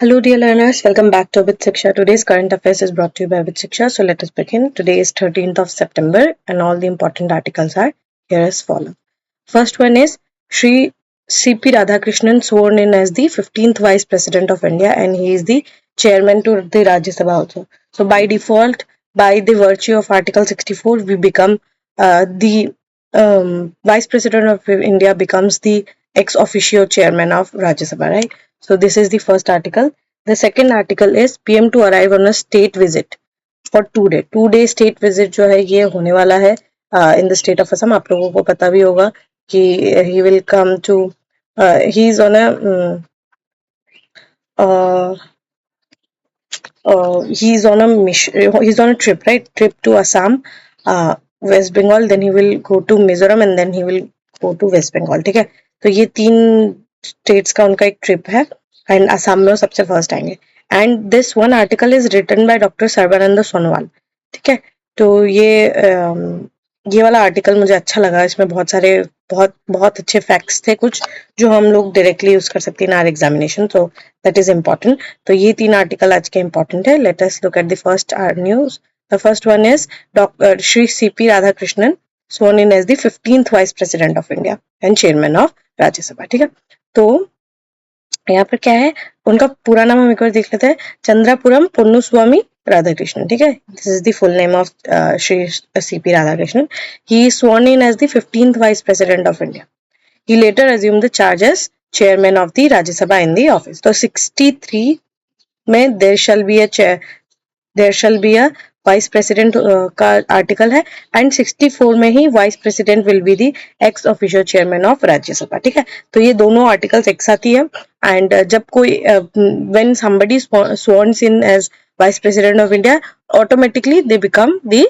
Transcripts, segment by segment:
Hello dear learners, welcome back to With Shiksha. Today's current affairs is brought to you by With Shiksha. So let us begin. Today is 13th of September and all the important articles are here as follows. First one is Shri C.P. Radhakrishnan sworn in as the 15th Vice President of India and he is the chairman to the Rajya Sabha also. So by default, by the virtue of Article 64, we become the Vice President of India becomes the ex officio chairman of Rajya Sabha, right? So this is the first article. The second article is PM to arrive on a state visit for 2 day. 2 day state visit जो है ये होने वाला है in the state of Assam. आप लोगों को पता भी होगा कि he will come to he is on a he's on a mission, he's on a trip, right? Trip to Assam, West Bengal, then he will go to Mizoram and then he will go to West Bengal. ठीक है, तो ये 3 states का उनका एक trip है and Assam में वो सबसे फर्स्ट आएंगे. And this one article is written by doctor Sarbananda Sonowal. ठीक है, तो ये वाला आर्टिकल मुझे अच्छा लगा. इसमें बहुत अच्छे फैक्ट्स थे कुछ जो हम लोग डायरेक्टली यूज कर सकते हैं इन आर एग्जामिनेशन. तो दैट इज इम्पोर्टेंट. तो ये 3 आर्टिकल आज के इम्पोर्टेंट है. Let us look at the first news. The first one is doctor Shri CP Radhakrishnan sworn in as the 15th Vice President of India and Chairman of राज्य सभा. ठीक है, तो यहाँ पर क्या है, उनका पूरा नाम हम एक बार देख लेते हैं. चंद्रापुरम पोन्नुस्वामी राधाकृष्णन. ठीक है, this is the full name of Shri CP Radhakrishnan. He is sworn in as the 15th Vice President of India. He later assumed the charge as chairman of the Rajya Sabha in the office. तो 63 में there shall be a vice president का article है and 64 में ही vice president will be the ex officio chairman of Rajya Sabha. ठीक है, तो ये दोनों आर्टिकल्स एक साथ ही है. एंड जब कोई when somebody swears in as vice president of India automatically they become the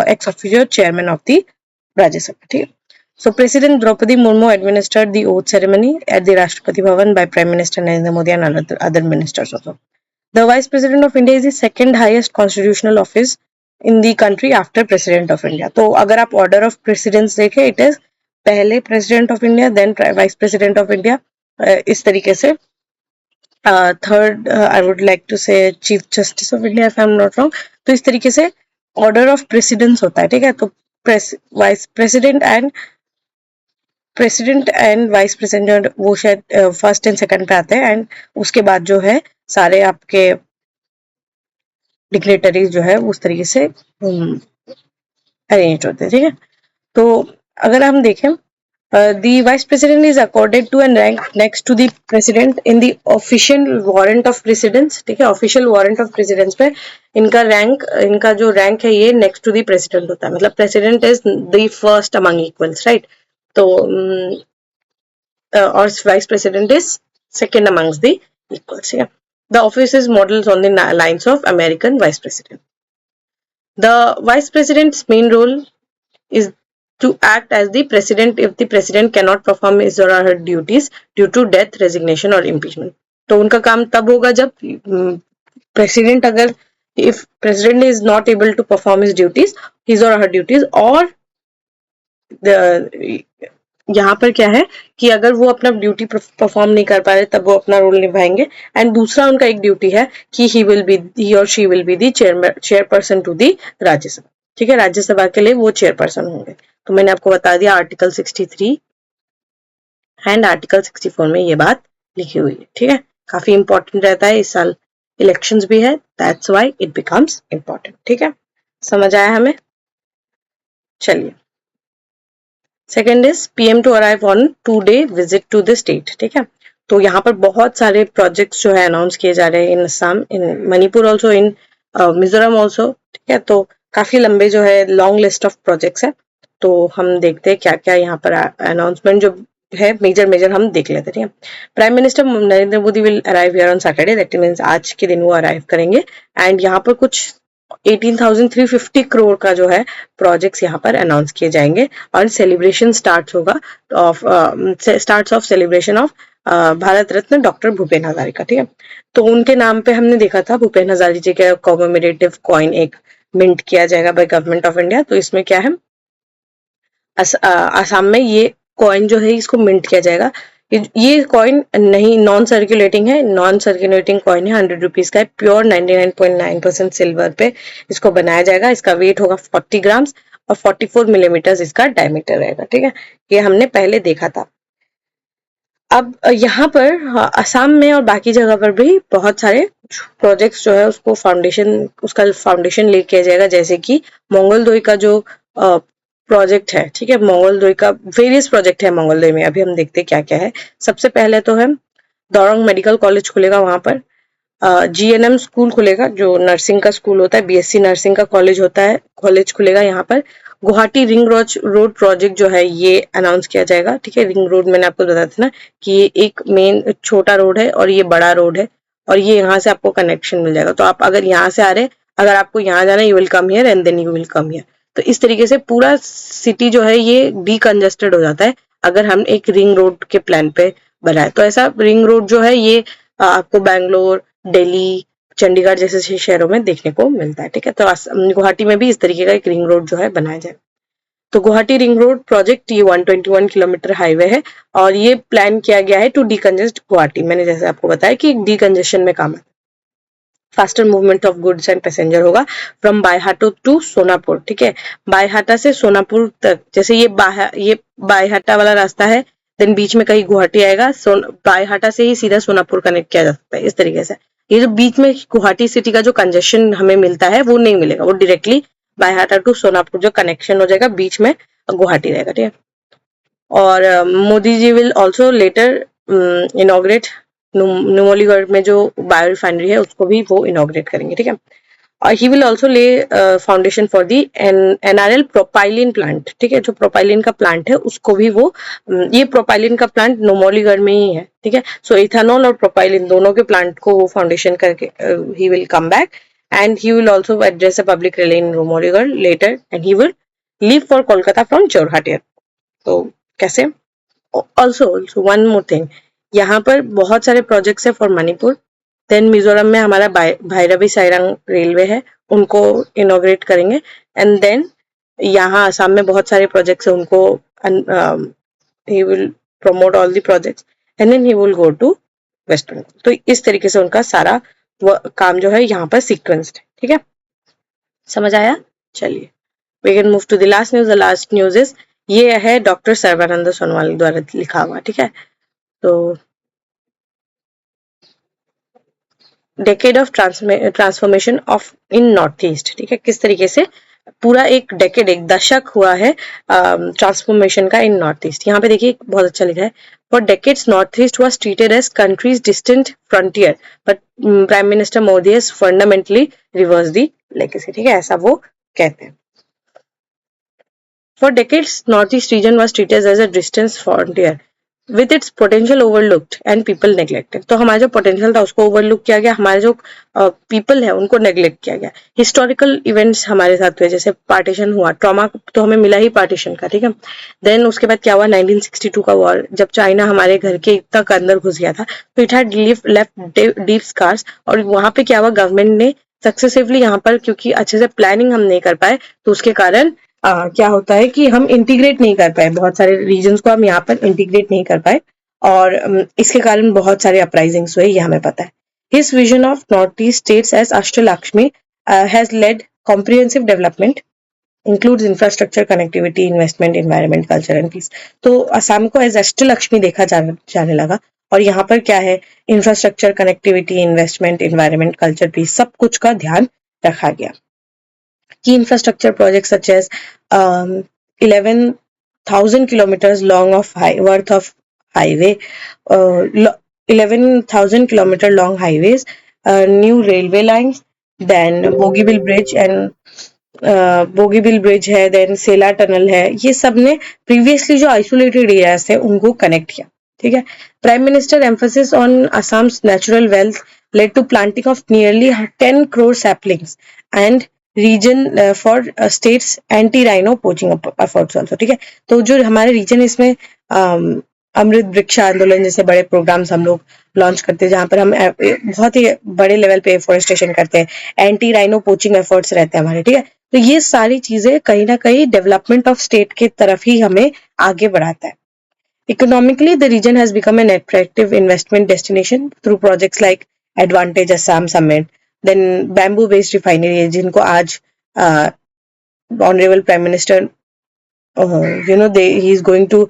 ex officio chairman of the Rajya Sabha. ठीक है, so President Draupadi Murmu administered the oath ceremony at the Rashtrapati Bhavan by Prime Minister Narendra Modi and other ministers also. The Vice President of India is the second highest constitutional office in the country after President of India. तो अगर आप order of precedence देखें, it is पहले President of India, then Vice President of India. इस तरीके से third I would like to say Chief Justice of India if I am not wrong. तो इस तरीके से order of precedence होता है. ठीक है, तो Vice President and vice president वो शायद फर्स्ट एंड सेकंड पे आते हैं एंड उसके बाद जो है सारे आपके डिग्नेटरीज जो है उस तरीके से अरेंज होते हैं. ठीक है, तो अगर हम देखें the vice president is accorded to and ranked next to the president in the official warrant of precedence. ठीक है, official warrant of precedence पे इनका जो रैंक है ये next to the president होता है. मतलब president is the first among equals, right? तो और vice president is second amongst the equals. Yeah, the office is models on the lines of American vice president. The vice president's main role is to act as the president if the president cannot perform his or her duties due to death, resignation or impeachment. तो उनका काम तब होगा जब president अगर if president is not able to perform his or her duties or यहाँ पर क्या है कि अगर वो अपना ड्यूटी परफॉर्म नहीं कर पा रहे तब वो अपना रोल निभाएंगे. एंड दूसरा उनका एक ड्यूटी है कि ही और she will be the chairperson to the Rajya Sabha. ठीक है, राज्यसभा के लिए वो चेयरपर्सन होंगे. तो मैंने आपको बता दिया आर्टिकल 63 एंड आर्टिकल 64 में ये बात लिखी हुई है. ठीक है, काफी इंपॉर्टेंट रहता है. इस साल इलेक्शंस भी है, that's why it becomes important. ठीक है, समझ आया हमें? चलिए, second is PM to arrive on 2-day visit to the state. ठीक है, तो यहाँ पर बहुत सारे प्रोजेक्ट्स जो है अनाउंस किए जा रहे हैं इन असम, इन मणिपुर ऑल्सो, इन मिजोरम ऑल्सो. ठीक है, तो काफी लंबे जो है लॉन्ग लिस्ट ऑफ प्रोजेक्ट्स है. तो हम देखते हैं क्या क्या यहाँ पर अनाउंसमेंट जो है मेजर हम देख लेते हैं. ठीक है, prime minister Narendra Modi will arrive here on Saturday, that means आज के दिन वो अराइव करेंगे. एंड यहाँ पर कुछ 18,350 करोड़ का जो है प्रोजेक्ट्स यहाँ पर अनाउंस किए जाएंगे और celebration start of celebration of Bharat Ratna doctor Bhupen Hazarika. ठीक है, तो उनके नाम पे हमने देखा था भूपेन हजारिका जी का कॉमेमोरेटिव कॉइन एक मिंट किया जाएगा बाय गवर्नमेंट ऑफ इंडिया. तो इसमें क्या है, असम में ये कॉइन जो है इसको मिंट किया जाएगा ये कॉइन नहीं नॉन सर्कुलेटिंग है, नॉन सर्कुलेटिंग कॉइन है, 100 रुपीज का है, प्योर 99.9% सिल्वर पे इसको बनाया जाएगा। इसका वेट होगा 40 ग्राम्स और 44 मिलीमीटर इसका डायमीटर रहेगा। ठीक है, ये हमने पहले देखा था। अब यहाँ पर असम में और बाकी जगह पर भी बहुत सारे प्रोजेक्ट्स जो है उसको उसका फाउंडेशन ले किया जाएगा, जैसे कि मंगलदोई का जो प्रोजेक्ट है। ठीक है, मंगलदोई का वेरियस प्रोजेक्ट है मंगलदोई में, अभी हम देखते हैं क्या क्या है। सबसे पहले तो है दौरंग मेडिकल कॉलेज खुलेगा वहां पर, जीएनएम स्कूल खुलेगा जो नर्सिंग का स्कूल होता है, बीएससी नर्सिंग का कॉलेज होता है, कॉलेज खुलेगा यहाँ पर। गुवाहाटी रिंग रोड प्रोजेक्ट जो है ये अनाउंस किया जाएगा। ठीक है, रिंग रोड मैंने आपको बताया था ना कि ये एक मेन छोटा रोड है और ये बड़ा रोड है, और ये यहाँ से आपको कनेक्शन मिल जाएगा। तो आप अगर यहाँ से आ रहे, अगर आपको यहाँ जाना, you will come here and then you will come here. तो इस तरीके से पूरा सिटी जो है ये डीकंजेस्टेड हो जाता है अगर हम एक रिंग रोड के प्लान पे बनाए। तो ऐसा रिंग रोड जो है ये आपको बैंगलोर, दिल्ली, चंडीगढ़ जैसे शहरों में देखने को मिलता है। ठीक है, तो गुवाहाटी में भी इस तरीके का एक रिंग रोड जो है बनाया जाए। तो गुवाहाटी रिंग रोड प्रोजेक्ट ये 121 किलोमीटर हाईवे है और ये प्लान किया गया है टू डीकंजेस्ट गुवाहाटी। मैंने जैसे आपको बताया कि डीकंजेशन में काम है। Faster movement of goods and passenger होगा फ्रॉम बायहाटा टू सोनापुर। ठीक है, बायहाटा से सोनापुर तक, जैसे ये बायहाटा वाला रास्ता है, देन बीच में कहीं गुवाहाटी आएगा, बायहाटा से ही सीधा सोनापुर कनेक्ट किया जा सकता है इस तरीके से। ये जो बीच में गुवाहाटी सिटी का जो कंजेशन हमें मिलता है वो नहीं मिलेगा, वो डायरेक्टली बायहाटा टू सोनापुर जो कनेक्शन हो जाएगा, बीच में गुवाहाटी रहेगा। ठीक है, और Modi ji will also later inaugurate Numaligarh में जो बायो रिफाइनरी है उसको भी वो इनॉग्रेट करेंगे। ठीक है, और ही विल ऑल्सो ले foundation for the NRL propylene plant. ठीक है, जो प्रोपाइलिन का प्लांट है उसको भी वो ये प्रोपाइलिन का प्लांट नुमलीगढ़ में ही है। ठीक है, सो इथेनॉल और प्रोपाइलिन दोनों के प्लांट को वो फाउंडेशन करके he will come back and he will also address a public rally in Numaligarh later and he will leave for Kolkata from Jorhat airport. तो कैसे, ऑल्सो वन मोर थिंग, यहाँ पर बहुत सारे प्रोजेक्ट्स है फॉर मणिपुर। देन मिजोरम में हमारा भैरवी साइरांग रेलवे है, उनको इनॉग्रेट करेंगे। एंड देन यहाँ आसाम में बहुत सारे प्रोजेक्ट्स है, उनको he will promote all the projects and then he will go to West Bengal. तो इस तरीके से उनका सारा काम जो है यहाँ पर सीक्वेंस्ड है। ठीक है, समझ आया? चलिए, we can move to the last news. The last news is ये है डॉक्टर सर्बानंद सोनोवाल द्वारा लिखा हुआ। ठीक है, तो decade of transformation of in north east. ठीक है, किस तरीके से पूरा एक डेकेड, एक दशक हुआ है ट्रांसफॉर्मेशन का इन नॉर्थ ईस्ट। यहाँ पे देखिए बहुत अच्छा लिखा है, for decades North East was treated as countries distant frontier but prime minister Modi has fundamentally reverse the legacy. ठीक है, ऐसा वो कहते हैं। For decades, Northeast region was treated as a distant frontier, with its potential overlooked and people neglected. तो हमारा जो potential था उसको ओवरलुक किया गया, हमारे जो पीपल है उनको नेग्लेक्ट किया गया। हिस्टोरिकल इवेंट्स हमारे साथ हुए, जैसे पार्टीशन हुआ, ट्रॉमा तो हमें मिला ही पार्टीशन का। ठीक है, देन उसके बाद क्या हुआ, 1962 का वॉर, जब चाइना हमारे घर के तक अंदर घुस गया था, तो it had left deep scars. और वहां पे क्या हुआ, गवर्नमेंट ने सक्सेसिवली यहाँ पर, क्योंकि अच्छे से प्लानिंग हम नहीं कर पाए, तो उसके कारण क्या होता है कि हम इंटीग्रेट नहीं कर पाए, बहुत सारे रीजन्स को हम यहाँ पर इंटीग्रेट नहीं कर पाए, और इसके कारण बहुत सारे अपराइजिंग्स हुए, ये हमें पता है। His vision of North East states as Ashtalakshmi has led comprehensive development includes infrastructure, connectivity, investment, environment, culture and peace. तो असम को एज अष्टलक्ष्मी देखा जाने लगा, और यहाँ पर क्या है, infrastructure, connectivity, investment, environment, culture, peace, सब कुछ का ध्यान रखा गया। Key infrastructure projects such as 11,000 kilometers long of worth of highway, 11,000 kilometer long highways, new railway lines, then Bogibeel Bridge and Bogibeel bridge है, देन सेला टनल है, ये सब ने प्रीवियसली जो आइसोलेटेड एरियाज थे उनको कनेक्ट किया। ठीक है, prime minister emphasis on Assam's natural wealth led to planting of nearly 10 crore saplings and reason for state's anti rhino poaching efforts also. ठीक है, तो जो हमारे रीजन इसमें अमृत वृक्ष आंदोलन जैसे बड़े प्रोग्राम्स हम लोग लॉन्च करते हैं, जहां पर हम बहुत ही बड़े लेवल पे एफोरेस्टेशन करते हैं, एंटी राइनो पोचिंग एफर्ट्स रहते हैं हमारे। ठीक है, तो ये सारी चीजें कहीं ना कहीं डेवलपमेंट ऑफ स्टेट की तरफ ही हमें आगे बढ़ाता है। Economically, the region has become an attractive investment destination through projects like Advantage Assam Summit, then bamboo-based refinery, जिनको आज Honorable Prime Minister, he is going to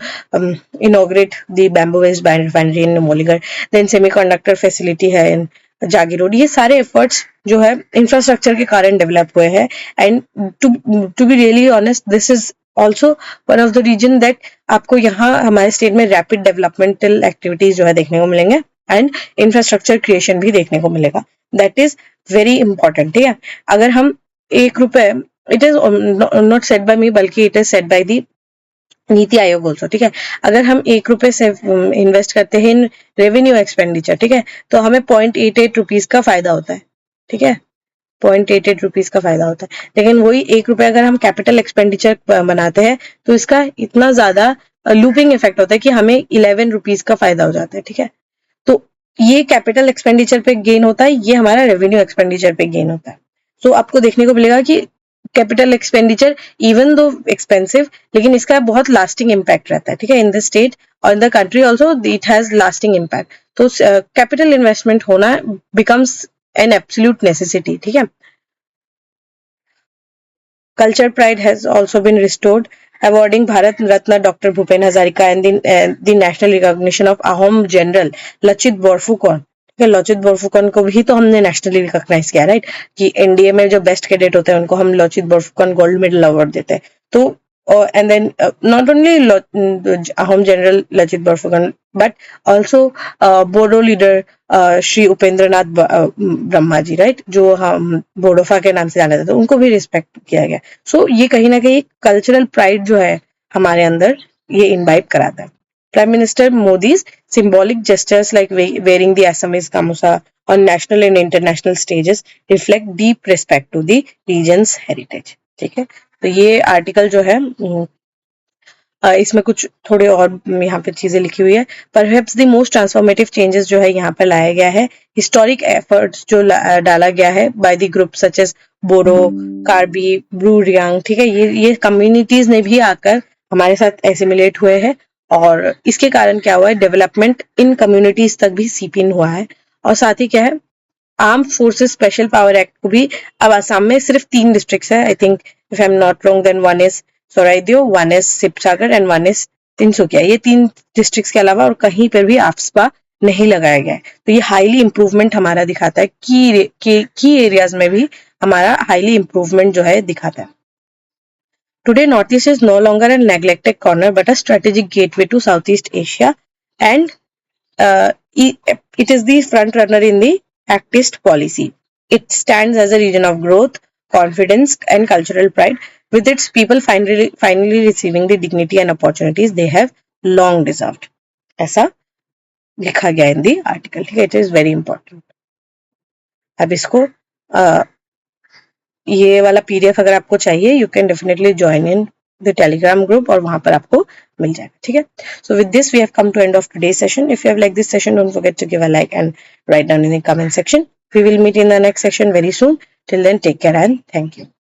inaugurate the bamboo-based refinery in Numoligarh. Then semiconductor facility है in जागी road. ये सारे efforts जो है infrastructure के कारण develop हुए हैं. And to be really honest, this is also one of the region that आपको यहाँ हमारे स्टेट में रैपिड डेवलपमेंटल एक्टिविटीज जो है देखने को मिलेंगे एंड इंफ्रास्ट्रक्चर क्रिएशन भी देखने को मिलेगा. That is very important. ठीक है, अगर हम 1 रुपए, it is not set by me बल्कि it is set by the NITI Aayog also. ठीक है, अगर हम 1 रुपए से इन्वेस्ट करते हैं इन रेवेन्यू एक्सपेंडिचर, ठीक है, तो हमें 0.88 रुपीज का फायदा होता है. ठीक है, 0.88 रुपीज का फायदा होता है. लेकिन वही 1 रुपए अगर हम कैपिटल एक्सपेंडिचर बनाते हैं तो इसका इतना ज्यादा लूपिंग इफेक्ट होता है कि हमें 11 रुपीज का फायदा हो जाता है. ठीक है, तो ये कैपिटल एक्सपेंडिचर पे गेन होता है, ये हमारा रेवेन्यू एक्सपेंडिचर पे गेन होता है. सो आपको देखने को मिलेगा कि capital expenditure even though expensive, लेकिन इसका बहुत लास्टिंग इम्पैक्ट रहता है. ठीक है, इन द स्टेट और in the country also it has lasting impact. तो कैपिटल इन्वेस्टमेंट होना बिकम्स एन एब्सोल्यूट नेसेसिटी. ठीक है, culture pride has also been restored, awarding Bharat Ratna Dr. Bhupen Hazarika and the national recognition of Ahom General Lachit Borphukan. Lachit Borphukan को भी तो हमने nationally recognise किया, right, कि एनडीए में जो बेस्ट कैडेट होते हैं उनको हम Lachit Borphukan gold medal award देते हैं. तो and then not only Ahom General Lachit Borphukan but also Bodo leader Shri Upendra Nath Brahma ji, right, जो हम बोडोफा के नाम से जाने जाते हैं, उनको भी रिस्पेक्ट किया गया. सो ये कहीं ना कहीं कल्चरल प्राइड जो है हमारे अंदर ये इनवाइब कराता है. Prime Minister Modi's symbolic gestures like wearing the Assamese gamusa on national and international stages reflect deep respect to the region's heritage. ठीक है, तो ये आर्टिकल जो है इसमें कुछ थोड़े और यहाँ पे चीजें लिखी हुई है. Perhaps the most transformative changes जो है यहाँ पे लाया गया है, हिस्टोरिक एफर्ट्स जो डाला गया है by the group such as Bodo, Karbi, Bru Reang. ठीक है, ये कम्युनिटीज ने भी आकर हमारे साथ एसिमिलेट हुए हैं और इसके कारण क्या हुआ है, डेवलपमेंट इन कम्युनिटीज तक भी सीप इन हुआ है. और साथ ही क्या है, armed forces special power act को भी अब आसाम में सिर्फ 3 डिस्ट्रिक्ट्स है, I think if I am not wrong, then one is Charaideo, one is Sivasagar and one is Tinsukia. ये 3 डिस्ट्रिक्ट्स के अलावा और कहीं पर भी आफ्सपा नहीं लगाया गया है. तो ये हाईली इंप्रूवमेंट हमारा दिखाता है की एरियाज में भी हमारा हाईली इंप्रूवमेंट जो है दिखाता है. Today, Northeast is no longer a neglected corner but a strategic gateway to Southeast Asia, and it is the front runner in the Act East policy. It stands as a region of growth, confidence, and cultural pride, with its people finally receiving the dignity and opportunities they have long deserved. ऐसा लिखा गया in the article. ठीक है, it is very important. अब इसको ये वाला PDF अगर आपको चाहिए, you can definitely join in the Telegram group और वहां पर आपको मिल जाएगा. ठीक है, so with this we have come to end of today session. If you have like this session, don't forget to give a like and write down in the comment section. We will meet in the next session very soon. Till then, take care and thank you.